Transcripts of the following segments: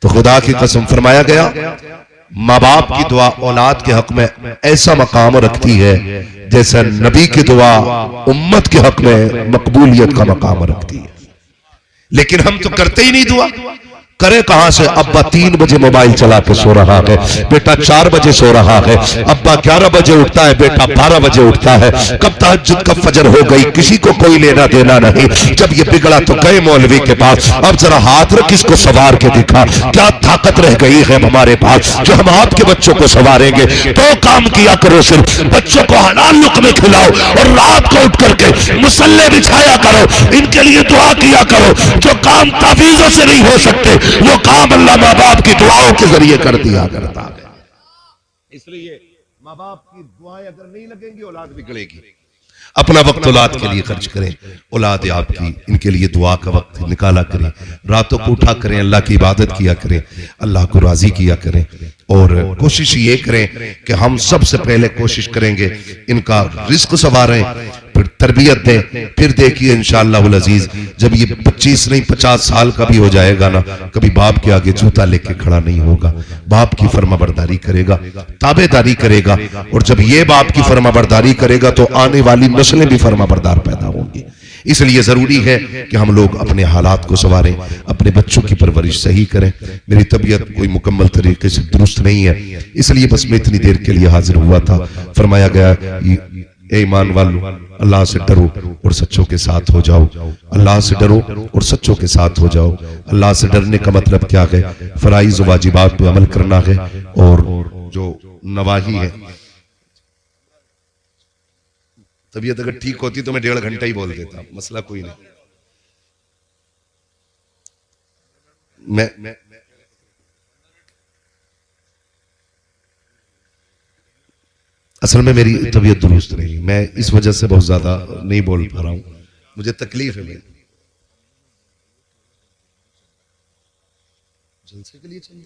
तो खुदा की कसम फरमाया गया माँ बाप की दुआ औलाद के हक में ऐसा मकाम रखती है जैसा नबी की दुआ उम्मत के हक में मकबूलियत का मकाम रखती है। लेकिन हम तो करते ही नहीं दुआ। करे कहां से? अब्बा 3 बजे मोबाइल चला के सो रहा है, बेटा 4 बजे सो रहा है, अब्बा 11 बजे उठता है, बेटा 12 बजे उठता है, कब तहज्जुद कब फजर हो गई, किसी को कोई लेना देना नहीं। जब ये बिगड़ा तो गए मौलवी के पास, अब जरा हाथ रख इसको सवार के दिखा, क्या ताकत रह गई है हमारे पास जो हम आपके बच्चों को सवारेंगे। तो काम किया करो, सिर्फ बच्चों को हलाल लुक़्मे खिलाओ और रात को उठ करके मुसल्ले बिछाया करो, इनके लिए दुआ किया करो। जो काम तावीज़ों से नहीं हो सकते वो काम अल्लाह माँ बाप की दुआओं के जरिए कर दिया करता है। इसलिए माँ बाप की दुआएं अगर नहीं लगेंगी औलाद बिगड़ेगी। अपना वक्त औलाद के लिए खर्च करें, औलाद आपकी, इनके लिए दुआ का वक्त निकाला करें, रातों को उठा करें, अल्लाह की इबादत किया करें, अल्लाह को राजी किया करें। और कोशिश ये करें कि हम सबसे पहले कोशिश करेंगे इनका रिस्क संवारें, फिर तरबियत दें, फिर देखिए इंशाअल्लाह अज़ीज जब ये 25 नहीं 50 साल का भी हो जाएगा ना, कभी बाप के आगे जूता लेके खड़ा नहीं होगा, बाप की फरमाबरदारी करेगा, ताबेदारी करेगा। और जब ये बाप की फरमाबरदारी करेगा तो आने वाली नस्लें भी फरमाबरदार पैदा होंगी। इसलिए जरूरी है कि हम लोग अपने हालात को संवारें, अपने बच्चों की परवरिश सही करें। मेरी तबीयत कोई मुकम्मल तरीके से दुरुस्त नहीं है, इसलिए बस मैं इतनी देर के लिए हाजिर हुआ था। फरमाया गया ए ईमान वालों, अल्लाह से डरो और सच्चों के साथ हो जाओ, अल्लाह से डरो और सच्चों के साथ हो जाओ। अल्लाह से डरने का मतलब क्या है? फराइज वाजिबात पे अमल करना है, और जो नवाही है। तबीयत अगर ठीक होती तो मैं 1.5 घंटा ही बोल देता, मसला कोई नहीं। मैं असल में मेरी तबीयत दुरुस्त नहीं, मैं इस वजह से बहुत ज्यादा नहीं बोल पा रहा हूं, मुझे तकलीफ है। जलसे के लिए चाहिए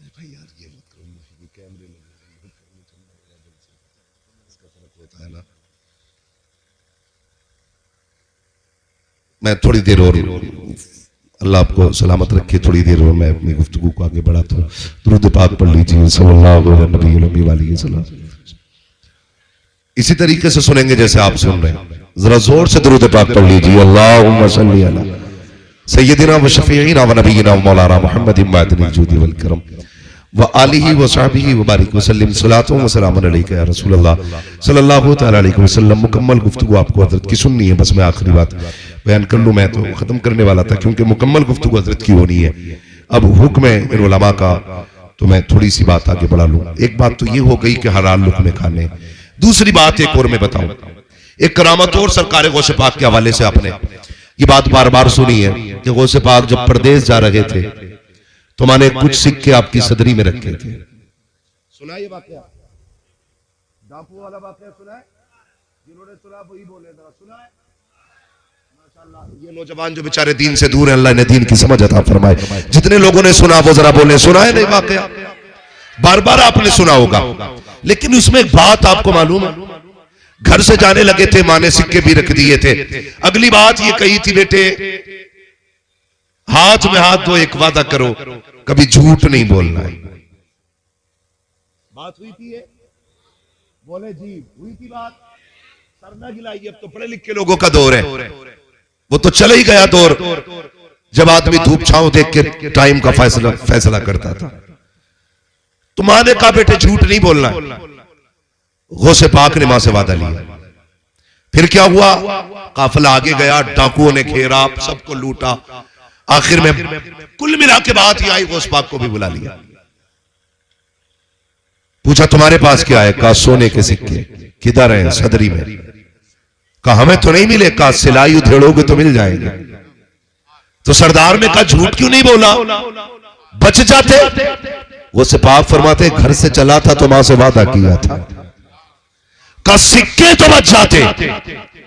भाई यार, ये मत करो, कैमरे इसका फर्क होता है ना। मैं थोड़ी देर और, अल्लाह आपको सलामत रखे, थोड़ी देर और मैं अपनी गुफ्तगू को आगे बढ़ाता हूँ। दुरूद पाक पढ़ लीजिए सल्लल्लाहु अलैहि वसल्लम। इसी तरीके से सुनेंगे जैसे आप सुन रहे हैं, जरा जोर से दुरूद पाक पढ़ लीजिए। अल्लाहुम्मा सल्ली अला सय्यदिना व शफीईना व नबीना व मौलाना मुहम्मदिन मादिनिल जूदी वल करम व आलिहि व सहबिहि व बारिक वसल्लम सलातो व सलामुन अलैका या रसूलल्लाह सल्लल्लाहु तआला अलैहि वसल्लम। मुकम्मल गुफ्तगू आपको हजरत की सुननी है, बस मैं आखिरी बात बयान कर लूं। मैं तो खत्म करने वाला था क्योंकि मुकम्मल गुफ्तगू हजरत की होनी है। अब हुक्म है इन उलमा का, तो मैं थोड़ी सी बात आगे बढ़ा लूं। एक बात तो ये हो गई कि हलाल लुक़्मे खाने। दूसरी बात एक और मैं बताऊं, एक करामत और सरकार गौसे पाक के हवाले से आपने ये बात बार बार सुनी है कि गौसे पाक जब परदेश जा रहे थे तो मैंने कुछ सिक्के आपकी सदरी में रखे थे। सुना ये वाकया, डाकू वाला वाकया सुना है? जिन्होंने सुना वही बोले, सुना है? माशाअल्लाह, ये नौजवान जो बेचारे दीन से दूर हैं, अल्लाह ने दीन की समझ अता फरमाए। जितने लोगों ने सुना वो जरा बोले सुना है नहीं वाकया? बार बार आपने सुना होगा, लेकिन उसमें एक बात आपको मालूम है, घर से जाने लगे थे, माँ ने सिक्के भी रख दिए थे। अगली बात ये कही थी, बेटे हाथ में हाथ दो, एक वादा करो कभी झूठ नहीं बोलना है। बात हुई थी, बोले जी हुई थी बात, सर ना गिलाइए। अब तो पढ़े लिखे लोगों का दौर है, वो तो चले ही गया दौर जब आदमी धूप छांव देख के टाइम का फैसला करता था। तो मां ने कहा बेटे झूठ नहीं बोलना। गौसे पाक ने मां से वादा लिया। फिर क्या हुआ? काफिला आगे गया, डाकुओं ने घेरा, सबको लूटा। आखिर में कुल मिला के बात ही आई, गौस पाक को भी बुला लिया। पूछा तुम्हारे पास क्या है? कहा सोने के सिक्के। किधर हैं? सदरी में। कहा हमें तो नहीं मिले। कहा सिलाई उधेड़ोगे तो मिल जाएंगे। तो सरदार ने कहा झूठ क्यों नहीं बोला, बच जाते। वो सिपाही फरमाते घर से चला था तो मां से वादा किया था, का सिक्के तो बच जाते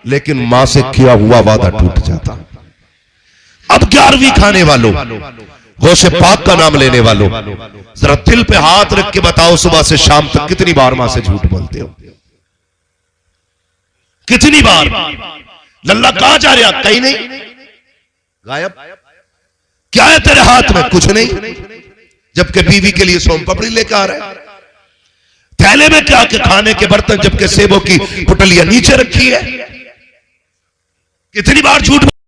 लेकिन मां से किया हुआ वादा टूट जाता। अब 11वीं खाने वालों, गौसे पाक का नाम लेने वालों, जरा दिल पे हाथ रख के बताओ सुबह से शाम तक कितनी बार मां से झूठ बोलते हो? कितनी बार? लल्ला कहां जा रहा? कहीं नहीं। गायब। क्या है तेरे हाथ में? कुछ नहीं, जबकि बीवी के लिए सोम पापड़ी लेकर आ रहा है। थैले में क्या के खाने के बर्तन, जबकि सेबों की पुटलियां नीचे रखी है। कितनी बार झूठ